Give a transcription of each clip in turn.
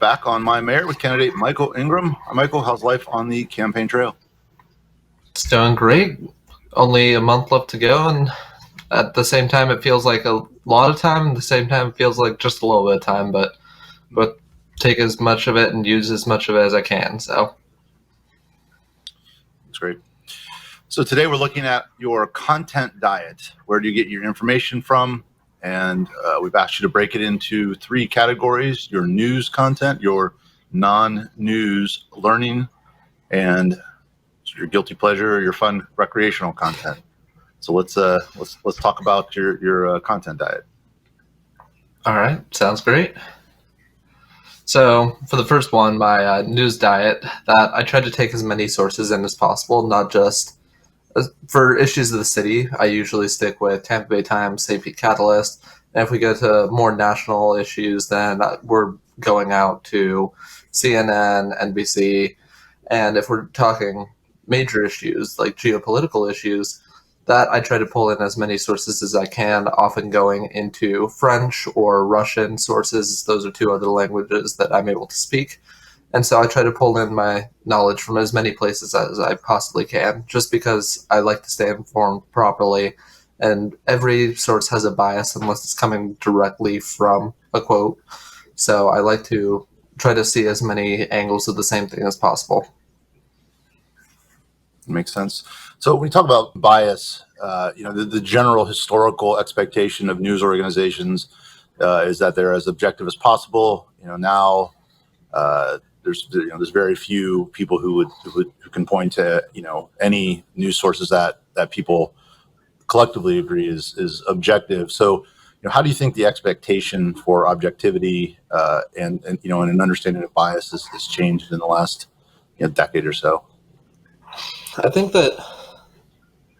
back on My Mayor with candidate Michael Ingram. Michael, how's life on the campaign trail? It's going great. Only a month left to go, and at the same time, it feels like a lot of time. At the same time, it feels like just a little bit of time, but take as much of it and use as much of it as I can. So that's great. So today we're looking at your content diet. Where do you get your information from? And we've asked you to break it into 3 categories: your news content, your non-news learning, and your guilty pleasure or your fun recreational content. So let's talk about your content diet. all right, sounds great. So for the first one, my news diet, that I try to take as many sources in as possible, not just for issues of the city. I usually stick with Tampa Bay Times, St. Pete Catalyst, and if we go to more national issues, then we're going out to CNN, NBC, and if we're talking major issues like geopolitical issues, that I try to pull in as many sources as I can, often going into French or Russian sources. Those are 2 other languages that I'm able to speak. And so I try to pull in my knowledge from as many places as I possibly can, just because I like to stay informed properly. And every source has a bias unless it's coming directly from a quote. So I like to try to see as many angles of the same thing as possible. Makes sense. So when we talk about bias, the general historical expectation of news organizations is that they're as objective as possible. Now there's very few people who can point to any news sources that people collectively agree is objective. So how do you think the expectation for objectivity and an understanding of bias has changed in the last decade or so? I think that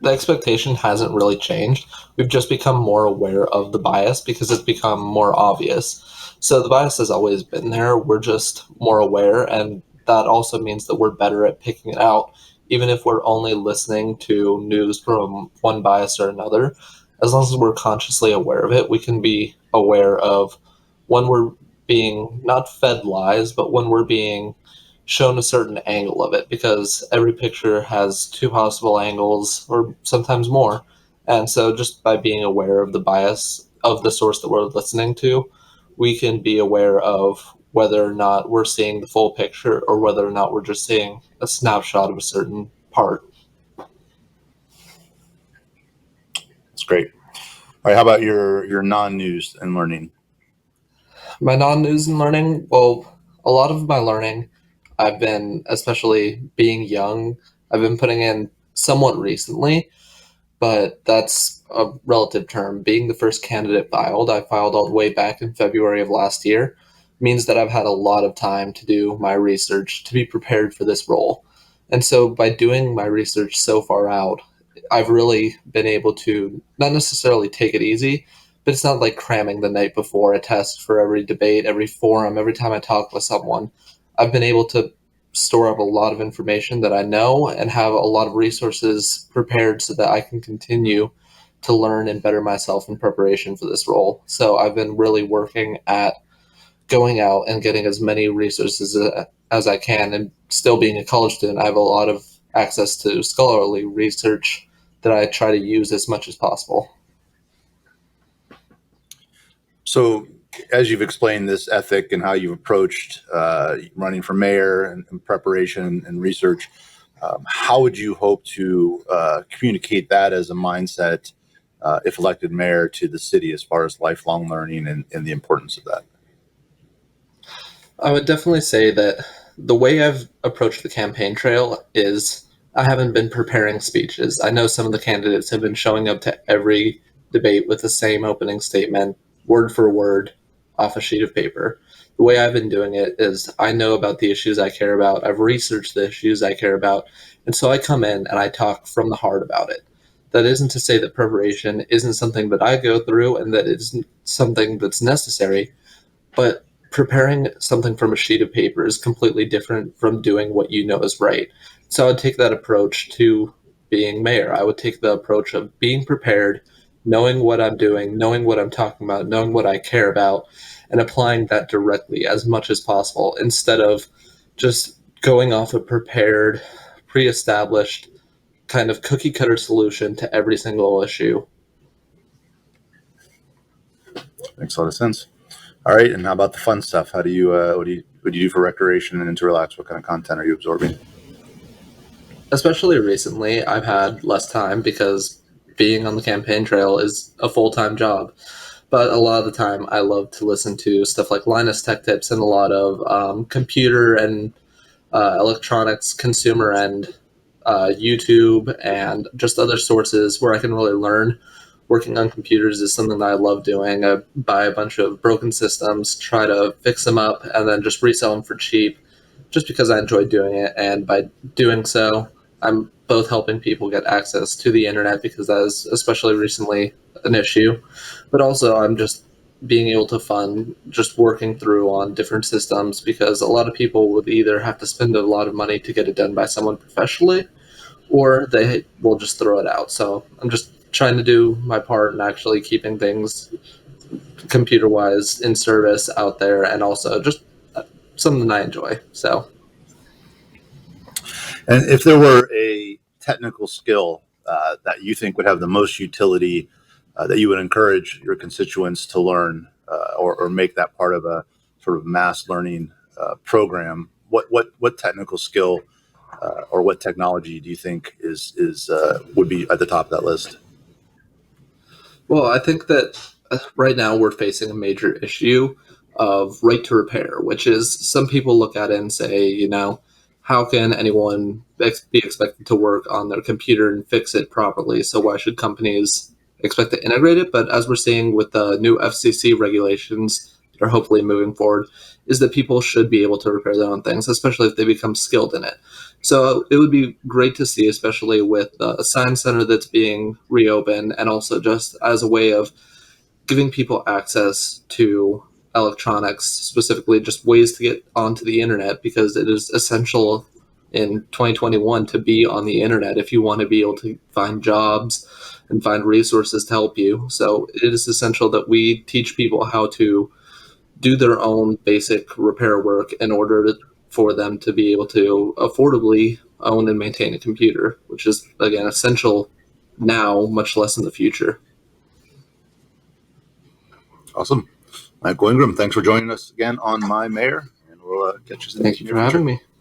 the expectation hasn't really changed. We've just become more aware of the bias because it's become more obvious. So the bias has always been there. We're just more aware, and that also means that we're better at picking it out, even if we're only listening to news from one bias or another. As long as we're consciously aware of it, we can be aware of when we're being not fed lies, but when we're being shown a certain angle of it, because every picture has 2 possible angles or sometimes more. And so just by being aware of the bias of the source that we're listening to, we can be aware of whether or not we're seeing the full picture or whether or not we're just seeing a snapshot of a certain part. That's great. All right, how about your non-news and learning? My non-news and learning, well, a lot of my learning, I've been, especially being young, I've been putting in somewhat recently, but that's a relative term. Being the first candidate filed, I filed all the way back in February of last year, means that I've had a lot of time to do my research to be prepared for this role. And so by doing my research so far out, I've really been able to not necessarily take it easy, but it's not like cramming the night before a test for every debate, every forum, every time I talk with someone. I've been able to store up a lot of information that I know and have a lot of resources prepared so that I can continue to learn and better myself in preparation for this role. So I've been really working at going out and getting as many resources as I can, and still being a college student, I have a lot of access to scholarly research that I try to use as much as possible. So as you've explained this ethic and how you've approached running for mayor and preparation and research, how would you hope to communicate that as a mindset if elected mayor to the city as far as lifelong learning and the importance of that? I would definitely say that the way I've approached the campaign trail is I haven't been preparing speeches. I know some of the candidates have been showing up to every debate with the same opening statement, word for word, off a sheet of paper. The way I've been doing it is I know about the issues I care about. I've researched the issues I care about. And so I come in and I talk from the heart about it. That isn't to say that preparation isn't something that I go through and that it isn't something that's necessary, but preparing something from a sheet of paper is completely different from doing what you know is right. So I would take that approach to being mayor. I would take the approach of being prepared, knowing what I'm doing, knowing what I'm talking about, knowing what I care about, and applying that directly as much as possible instead of just going off a prepared, pre established kind of cookie cutter solution to every single issue. Makes a lot of sense. All right, and how about the fun stuff? How do you what do you do for recreation and to relax? What kind of content are you absorbing? Especially recently, I've had less time because being on the campaign trail is a full time job. But a lot of the time, I love to listen to stuff like Linus Tech Tips and a lot of computer and electronics consumer end, YouTube, and just other sources where I can really learn. Working on computers is something that I love doing. I buy a bunch of broken systems, try to fix them up, and then just resell them for cheap just because I enjoy doing it. And by doing so, I'm both helping people get access to the internet because that is especially recently an issue, but also I'm just being able to fund just working through on different systems because a lot of people would either have to spend a lot of money to get it done by someone professionally or they will just throw it out. So I'm just trying to do my part and actually keeping things computer wise in service out there and also just something I enjoy. So And if there were a technical skill that you think would have the most utility that you would encourage your constituents to learn or make that part of a sort of mass learning program, what technical skill or what technology do you think is would be at the top of that list? well, I think that right now we're facing a major issue of right to repair, which is some people look at it and say, how can anyone be expected to work on their computer and fix it properly? So why should companies expect to integrate it? But as we're seeing with the new FCC regulations that are hopefully moving forward, is that people should be able to repair their own things, especially if they become skilled in it. So it would be great to see, especially with the Science Center that's being reopened, and also just as a way of giving people access to electronics, specifically just ways to get onto the internet, because it is essential in 2021 to be on the internet if you want to be able to find jobs and find resources to help you. So it is essential that we teach people how to do their own basic repair work in order for them to be able to affordably own and maintain a computer, which is, again, essential now, much less in the future. Awesome. Michael Ingram, thanks for joining us again on My Mayor, and we'll catch you in the Thank you near for having future. me.